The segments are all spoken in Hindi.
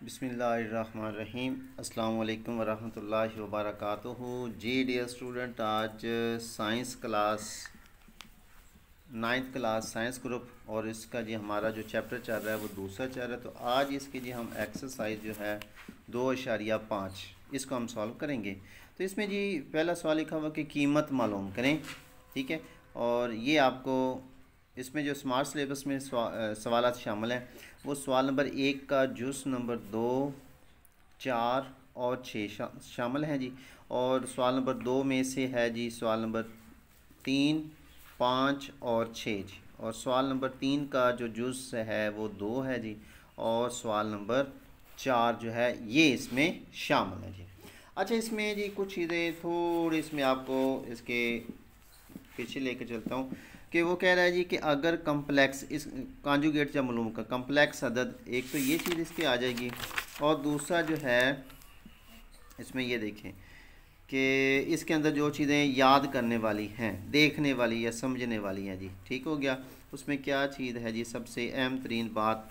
बिस्मिल्लाहिर्रहमानिर्रहीम। अस्सलाम वालेकुम वरहमतुल्लाहि वबरकातुहू। जी डियर स्टूडेंट, आज science class ninth class science group और इसका जी हमारा जो चैप्टर चल रहा है वो दूसरा चल रहा है। तो आज इसकी जी हम एक्सरसाइज जो है 2.5 इसको हम सॉल्व करेंगे। तो इसमें जी पहला सवाल लिखा हुआ कि कीमत मालूम करें, ठीक है। और ये आपको इसमें जो स्मार्ट सिलेबस में सवाल शामिल हैं वो सवाल नंबर 1 का जुज़ नंबर 2, 4 और 6 शामिल हैं जी। और सवाल नंबर 2 में से है जी सवाल नंबर 3, 5 और 6 जी। और सवाल नंबर 3 का जो जुज़ है वो 2 है जी। और सवाल नंबर 4 जो है ये इसमें शामिल है जी। अच्छा, इसमें जी कुछ चीज़ें थोड़ी इसमें आपको इसके पीछे लेके चलता हूँ कि वो कह रहा है जी कि अगर कम्प्लेक्स इस कॉन्जुगेट या मालूम का कम्प्लेक्स अदद, एक तो ये चीज़ इसकी आ जाएगी और दूसरा जो है इसमें ये देखें कि इसके अंदर जो चीज़ें याद करने वाली हैं, देखने वाली या समझने वाली हैं जी, ठीक हो गया। उसमें क्या चीज़ है जी, सबसे अहम तरीन बात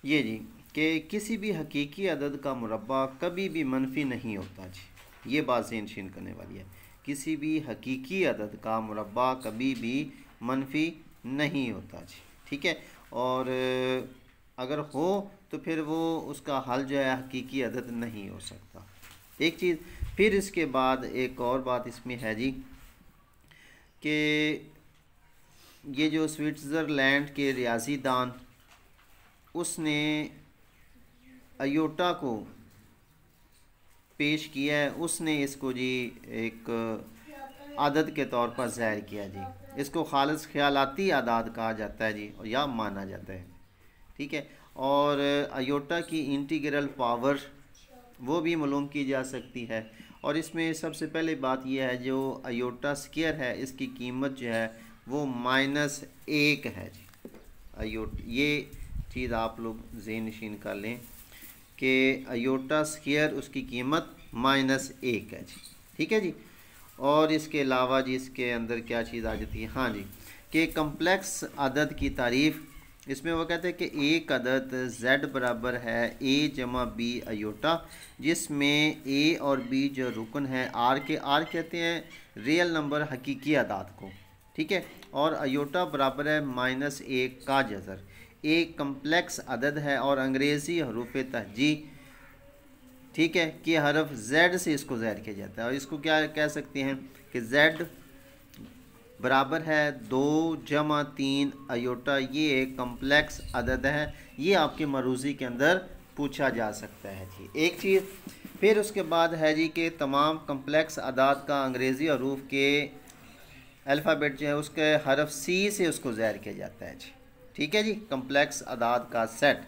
ये जी कि किसी भी हकीकी अदद का मुरब्बा कभी भी मनफी नहीं होता जी। ये बात ज़हन नशीन करने वाली है, किसी भी हकीकी अदद का मुरब्बा कभी भी मनफी नहीं होता जी, ठीक है। और अगर हो तो फिर वो उसका हल जो है हकीकी अदद नहीं हो सकता, एक चीज़। फिर इसके बाद एक और बात इसमें है जी कि ये जो स्विट्ज़रलैंड के रियाजीदान उसने अयोटा को पेश किया है, उसने इसको जी एक आदत के तौर पर ज़ाहिर किया जी। इसको खालिस ख्यालाती आदाद कहा जाता है जी, और या माना जाता है, ठीक है। और अयोटा की इंटीग्रल पावर वो भी मालूम की जा सकती है। और इसमें सबसे पहले बात यह है जो अयोटा स्क्वायर है इसकी कीमत जो है वो -1 है जी। ये चीज़ आप लोग ज़हन नशीन कर लें कि अयोटा स्क्वायर उसकी कीमत -1 है जी, ठीक है जी। और इसके अलावा जी इसके अंदर क्या चीज़ आ जाती है, हाँ जी, कि कम्प्लेक्स अदद की तारीफ़ इसमें वो कहते हैं कि एक अदद z बराबर है a जमा b अयोटा, जिसमें a और b जो रुकन है r के, r कहते हैं रियल नंबर हकीकी अदाद को, ठीक है। और अयोटा बराबर है -1 का जज़र। एक कम्प्लेक्स अदद है और अंग्रेज़ी हरूफ तहजी, ठीक है, कि हरफ z से इसको ज़ाहिर किया जाता है। और इसको क्या कह सकते हैं कि z बराबर है 2 जमा 3 अयोटा। ये एक कम्प्लेक्स अदद है, ये आपके मरूज़ी के अंदर पूछा जा सकता है जी, एक चीज़। फिर उसके बाद है जी कि तमाम कम्प्लेक्स अदाद का अंग्रेज़ी हरूफ के अल्फ़ाबेट जो है उसके हरफ सी से उसको ज़ाहिर किया जाता है जी, ठीक है जी। कम्प्लेक्स अदाद का सेट,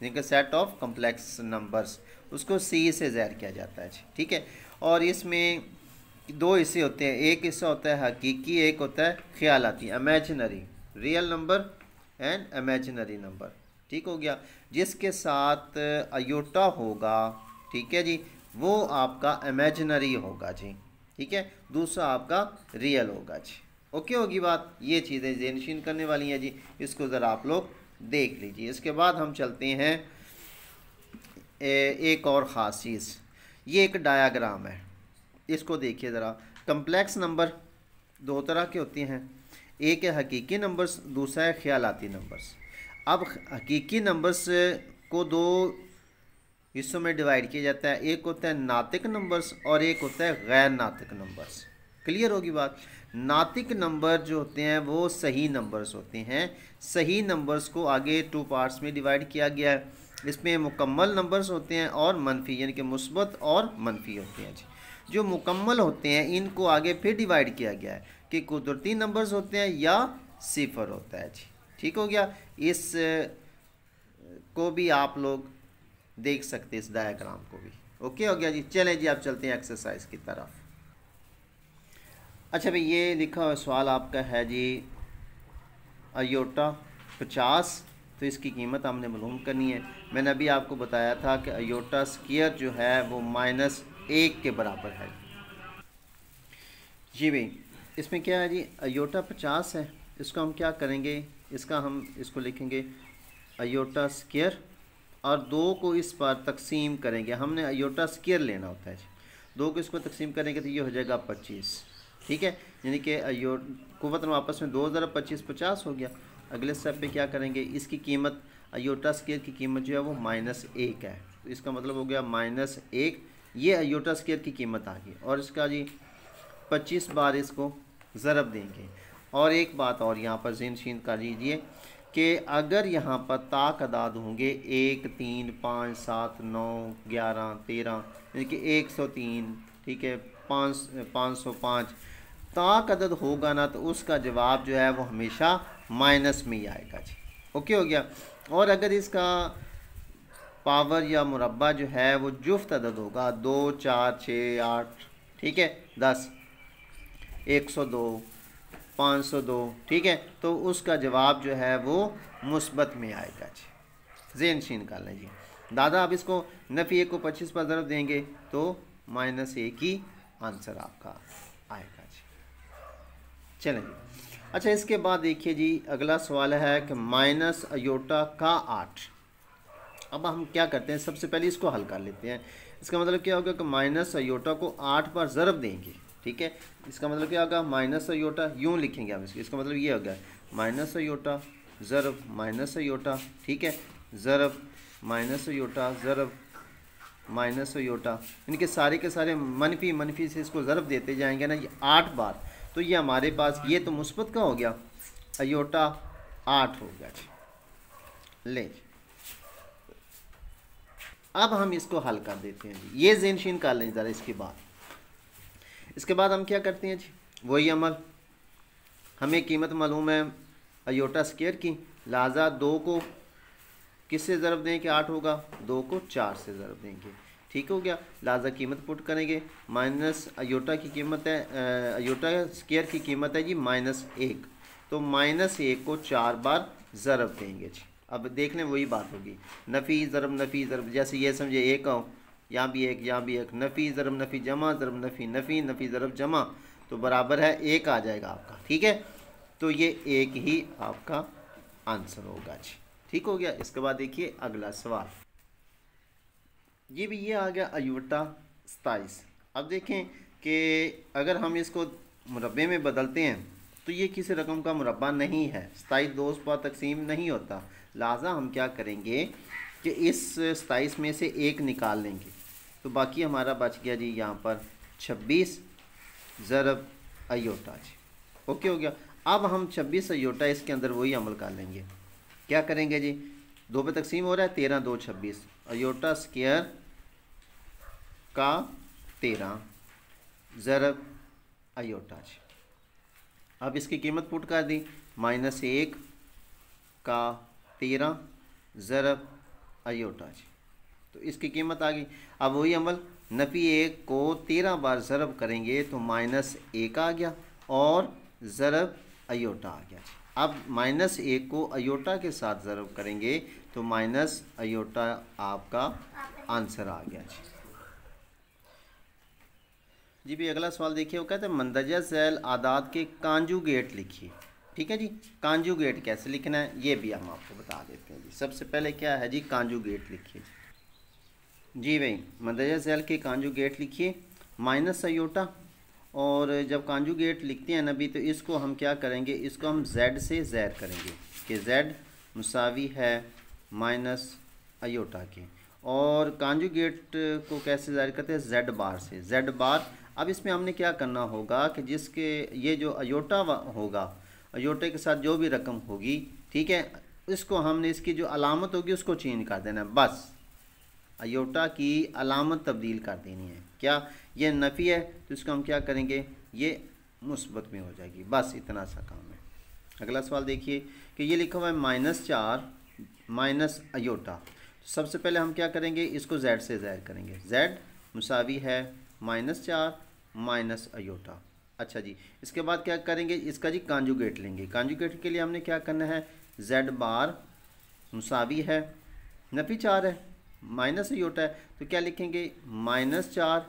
जिनका सेट ऑफ कम्प्लेक्स नंबर्स, उसको सी से ज़ाहिर किया जाता है जी, ठीक है। और इसमें दो हिस्से होते हैं, एक हिस्सा होता है हकीकी, एक होता है ख्यालाती, imaginary, real number and imaginary number, ठीक हो गया। जिसके साथ अयोटा होगा, ठीक है जी, वो आपका इमेजिनरी होगा जी, ठीक है, दूसरा आपका रियल होगा जी। ओके होगी बात, ये चीज़ें ज़हन नशीन करने वाली हैं जी, इसको ज़रा आप लोग देख लीजिए। इसके बाद हम चलते हैं एक और ख़ास चीज़, ये एक डायाग्राम है, इसको देखिए ज़रा। कम्प्लेक्स नंबर दो तरह के होते हैं, एक है हकीकी नंबर्स, दूसरा है ख्यालाती नंबर्स। अब हकीकी नंबर्स को दो हिस्सों में डिवाइड किया जाता है, एक होता है नातिक नंबर्स और एक होता है गैर नातिक नंबर्स। क्लियर होगी बात। नातिक नंबर जो होते हैं वो सही नंबर्स होते हैं। सही नंबर्स को आगे 2 पार्ट्स में डिवाइड किया गया है, इसमें मुकम्मल नंबर्स होते हैं और मनफी, यानी कि मुस्बत और मनफी होते हैं जी। जो मुकम्मल होते हैं इनको आगे फिर डिवाइड किया गया है कि कुदरती नंबर्स होते हैं या सिफर होता है जी, ठीक हो गया। इस को भी आप लोग देख सकते हैं, इस डायग्राम को भी। ओके हो गया जी। चलें जी, आप चलते हैं एक्सरसाइज की तरफ। अच्छा भाई, ये लिखा हुआ सवाल आपका है जी अयोटा 50, तो इसकी कीमत हमने मालूम करनी है। मैंने अभी आपको बताया था कि अयोटा स्क्वायर जो है वो -1 के बराबर है जी भाई। इसमें क्या है जी, अयोटा 50 है, इसको हम क्या करेंगे, इसका हम इसको लिखेंगे अयोटा स्क्वायर और 2 को इस पर तकसीम करेंगे, हमने अयोटा स्क्वायर लेना होता है जी। 2 को इसको तकसीम करेंगे तो ये हो जाएगा 25, ठीक है। यानी कि कुव्वतन आपस में 2 ज़रब 25 50 हो गया। अगले स्टेप पे क्या करेंगे, इसकी कीमत अयोटा स्क्वायर की कीमत जो है वो -1 है, तो इसका मतलब हो गया -1, ये अयोटा स्क्वायर की कीमत आ गई। और इसका जी 25 बार इसको ज़रब देंगे। और एक बात और यहाँ पर ज़हन शीन कर लीजिए कि अगर यहाँ पर ताक अदाद होंगे 1 3 5 7 9 11 13, यानी कि 103, ठीक है, 505 ताक अदद होगा ना, तो उसका जवाब जो है वो हमेशा माइनस में ही आएगा जी। ओके हो गया। और अगर इसका पावर या मुरब्बा जो है वो जुफ्त अदद होगा 2 4 6 8, ठीक है, 10 102 502, ठीक है, तो उसका जवाब जो है वो मुस्बत में आएगा जी। ज़ेन शीन कर लें जी। दादा अब इसको नफ़ी 1 को 25 पर ज़रब देंगे तो -1 ही आंसर आपका आएगा जी। चलें जी। अच्छा, इसके बाद देखिए जी, अगला सवाल है कि माइनस अयोटा का 8। अब हम क्या करते हैं, सबसे पहले इसको हल कर लेते हैं। इसका मतलब क्या होगा कि माइनस अयोटा को 8 पर ज़रब देंगे, ठीक है। इसका मतलब क्या होगा, माइनस अयोटा यूँ लिखेंगे हम इसका मतलब ये होगा माइनस अयोटा ज़रब माइनस अयोटा, ठीक है, ज़रब माइनस अयोटा ज़रब माइनस अयोटा, यानी कि सारे के सारे मनफी से इसको ज़रब देते जाएंगे ना, ये 8 बार, तो ये हमारे पास ये तो मुस्बत का हो गया, अयोटा 8 हो गया जी। ले, अब हम इसको हल कर देते हैं जी। ये ज़ेन शीन कर लें ज़रा। इसके बाद हम क्या करते हैं जी, वही अमल, हमें कीमत मालूम है अयोटा स्क्वायर की, लिहाजा 2 को किससे ज़रब दें कि 8 होगा, 2 को 4 से ज़रब देंगे, ठीक हो गया। लिहाजा कीमत पुट करेंगे, माइनस अयोटा की कीमत है, अयोटा स्क्वायर की कीमत है जी -1, तो -1 को 4 बार ज़रब देंगे जी। अब देख लें वही बात होगी, नफ़ी ज़रब, जैसे ये समझे 1 हो, यहाँ भी 1 यहाँ भी 1, नफ़ी ज़रब नफ़ी जमा ज़रब नफ़ी नफ़ी नफ़ी ज़रब जमा, तो बराबर है 1 आ जाएगा आपका, ठीक है। तो ये 1 ही आपका आंसर होगा जी, ठीक हो गया। इसके बाद देखिए अगला सवाल, ये आ गया अयोटा 27। अब देखें कि अगर हम इसको मुरब्बे में बदलते हैं तो ये किसी रकम का मुरब्बा नहीं है, 27 2 पर तकसीम नहीं होता। लिहाजा हम क्या करेंगे कि इस 27 में से 1 निकाल लेंगे, तो बाकी हमारा बच गया जी यहाँ पर 26 ज़रब अयोटा जी। ओके हो गया। अब हम 26 अयोटा इसके अंदर वही अमल कर लेंगे, क्या करेंगे जी, 2 पे तकसीम हो रहा है, 13 2 26, अयोटा स्क्वायर का 13 ज़रब अयोटा जी। अब इसकी कीमत पुट कर दी, -1 का 13 ज़रब अयोटा जी, तो इसकी कीमत आ गई। अब वही अमल, नफ़ी 1 को 13 बार ज़रब करेंगे तो -1 आ गया और ज़रब अयोटा आ गया जी। अब -1 को अयोटा के साथ ज़रब करेंगे तो माइनस अयोटा आपका आंसर आ गया जी। जी भी अगला सवाल देखिए, वो कहते हैं मंदरजा झैल आदाद के कांजुगेट लिखिए, ठीक है जी। कांजुगेट कैसे लिखना है ये भी हम आपको बता देते हैं जी। सबसे पहले क्या है जी, कांजुगेट लिखिए जी भाई, मंदरजा झैल के कांजुगेट लिखिए माइनस अयोटा। और जब कांजुगेट लिखते हैं ना भी, तो इसको हम क्या करेंगे, इसको हम z से ज़ैर करेंगे कि z मुसावी है माइनस अयोटा के। और कांजुगेट को कैसे ज़ाहिर करते हैं, z बार से, z बार। अब इसमें हमने क्या करना होगा कि जिसके ये जो अयोटा होगा, अयोटे के साथ जो भी रकम होगी, ठीक है, इसको हमने इसकी जो अलामत होगी उसको चेंज कर देना है, बस अयोटा की अलामत तब्दील कर देनी है। क्या, ये नफ़ी है तो इसको हम क्या करेंगे, ये मुस्बत में हो जाएगी, बस इतना सा काम है। अगला सवाल देखिए कि ये लिखा हुआ है -4 माइनस अयोटा। सबसे पहले हम क्या करेंगे, इसको z से ज़ाहिर करेंगे, z मुसावी है -4 माइनस अयोटा। अच्छा जी, इसके बाद क्या करेंगे, इसका जी कांजुगेट लेंगे। कांजुगेट के लिए हमने क्या करना है, z बार मुसावी है, नफ़ी 4 है माइनस अयोटा है, तो क्या लिखेंगे -4,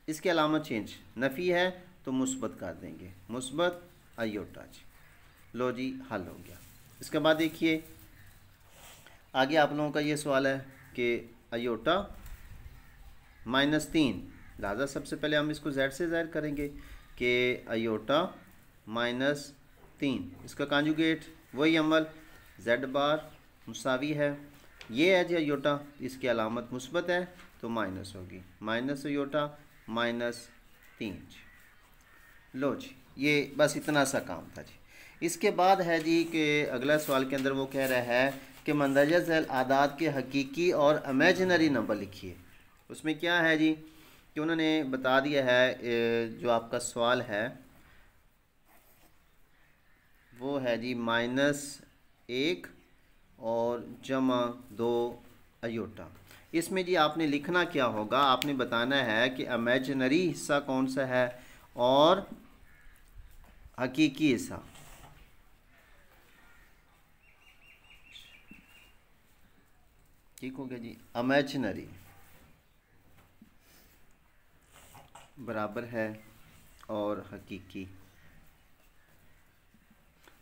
इसके अलामत चेंज, नफ़ी है तो मुस्बत कर देंगे, मुस्बत अयोटा जी। लो जी, हल हो गया। इसके बाद देखिए आगे आप लोगों का ये सवाल है कि अयोटा -3, लिहाजा सबसे पहले हम इसको z से ज़ाहिर करेंगे कि अयोटा -3, इसका कांजुगेट वही अमल z बार मुसावी है, ये है जी अयोटा, इसकी अलामत मुस्बत है तो माइनस होगी, माइनस अयोटा -3। लो जी, ये बस इतना सा काम था जी। इसके बाद है जी कि अगला सवाल के अंदर वो कह रहा है कि मंदरजा झैल आदाद के हकीकी और इमेजिनरी नंबर लिखिए। उसमें क्या है जी कि उन्होंने बता दिया है, जो आपका सवाल है वो है जी -1 और +2 अयोटा। इसमें जी आपने लिखना क्या होगा, आपने बताना है कि इमेजिनरी हिस्सा कौन सा है और हकीकी हिस्सा। ठीक हो गया जी, इमेजिनरी बराबर है और हकीकी।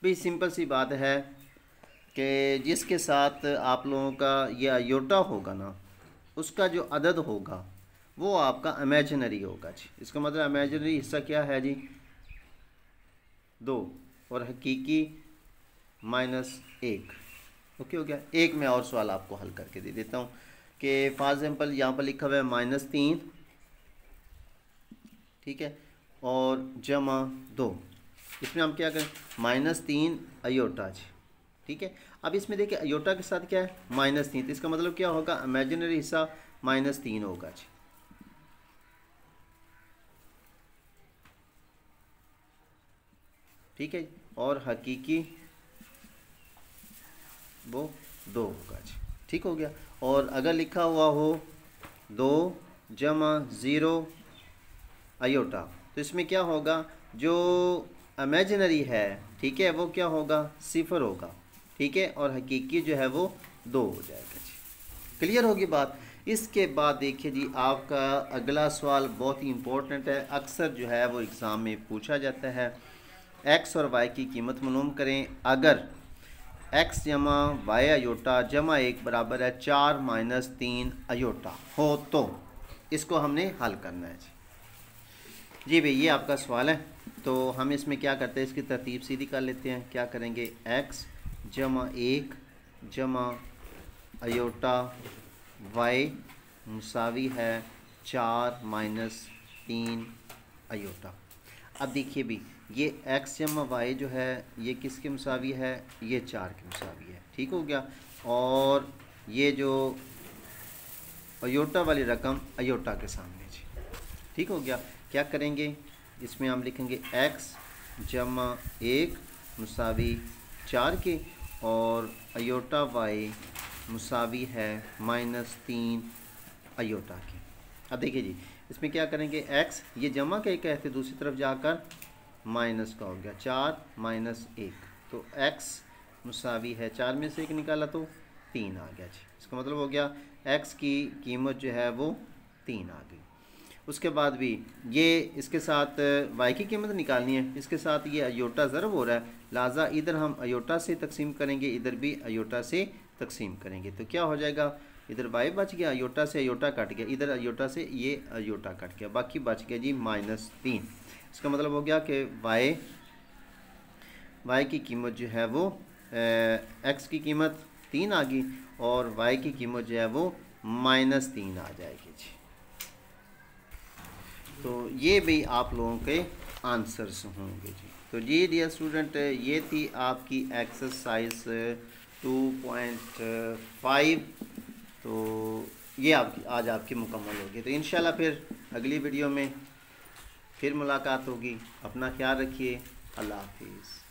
भी सिंपल सी बात है कि जिसके साथ आप लोगों का ये अयोटा होगा ना, उसका जो अदद होगा वो आपका इमेजिनरी होगा जी। इसका मतलब इमेजिनरी हिस्सा क्या है जी 2 और हकीकी -1। ओके हो गया। एक मैं और सवाल आपको हल करके दे देता हूँ कि फॉर एग्जाम्पल यहाँ पर लिखा हुआ है -3, ठीक है, और +2। इसमें हम क्या करें, -3 अयोटा जी, ठीक है। अब इसमें देखिए अयोटा के साथ क्या है -3, तो इसका मतलब क्या होगा, इमेजिनरी हिस्सा -3 होगा जी। ठीक है, और हकीकी वो 2 होगा जी। ठीक हो गया। और अगर लिखा हुआ हो 2 + 0 अयोटा, तो इसमें क्या होगा, जो इमेजिनरी है, ठीक है, वो क्या होगा 0 होगा, ठीक है, और हकीकी जो है वो 2 हो जाएगा जी। क्लियर होगी बात। इसके बाद देखिए जी आपका अगला सवाल बहुत ही इम्पोर्टेंट है, अक्सर जो है वो एग्ज़ाम में पूछा जाता है। एक्स और वाई की कीमत मालूम करें। अगर x जमा वाई अयोटा जमा 1 बराबर है 4 - 3 अयोटा हो तो इसको हमने हल करना है जी भाई, ये आपका सवाल है। तो हम इसमें क्या करते हैं, इसकी तरतीब सीधी कर लेते हैं। क्या करेंगे, x जमा 1 जमा अयोटा y मुसावी है 4 - 3 अयोटा। अब देखिए भी ये x जमा वाई जो है ये किसके मुसावी है, ये 4 के मुसावी है। ठीक हो गया। और ये जो अयोटा वाली रकम अयोटा के सामने जी। ठीक हो गया। क्या करेंगे, इसमें हम लिखेंगे x जमा 1 मुसावी 4 के और अयोटा y मुसावी है -3 अयोटा के। अब देखिए जी इसमें क्या करेंगे, x ये जमा के कहते दूसरी तरफ जाकर माइनस का हो गया 4 - 1, तो x मुसावी है 4 में से 1 निकाला तो 3 आ गया जी। इसका मतलब हो गया x की कीमत जो है वो 3 आ गई। उसके बाद भी ये इसके साथ y की कीमत निकालनी है, इसके साथ ये अयोटा ज़रब हो रहा है, लिहाजा इधर हम अयोटा से तकसीम करेंगे, इधर भी अयोटा से तकसीम करेंगे, तो क्या हो जाएगा, इधर y बच गया, अयोटा से अयोटा कट गया, इधर अयोटा से ये अयोटा कट गया, बाकी बच गया जी -3। इसका मतलब हो गया कि y की कीमत जो है वो x की कीमत 3 आ गई और y की कीमत जो है वो -3 आ जाएगी जी। तो ये भी आप लोगों के आंसर्स होंगे जी। तो जी डियर स्टूडेंट, ये थी आपकी एक्सरसाइज 2.5। तो ये आपकी आज आपकी मुकम्मल होगी। तो इंशाल्लाह फिर अगली वीडियो में फिर मुलाकात होगी। अपना ख्याल रखिए। अल्लाह हाफिज़।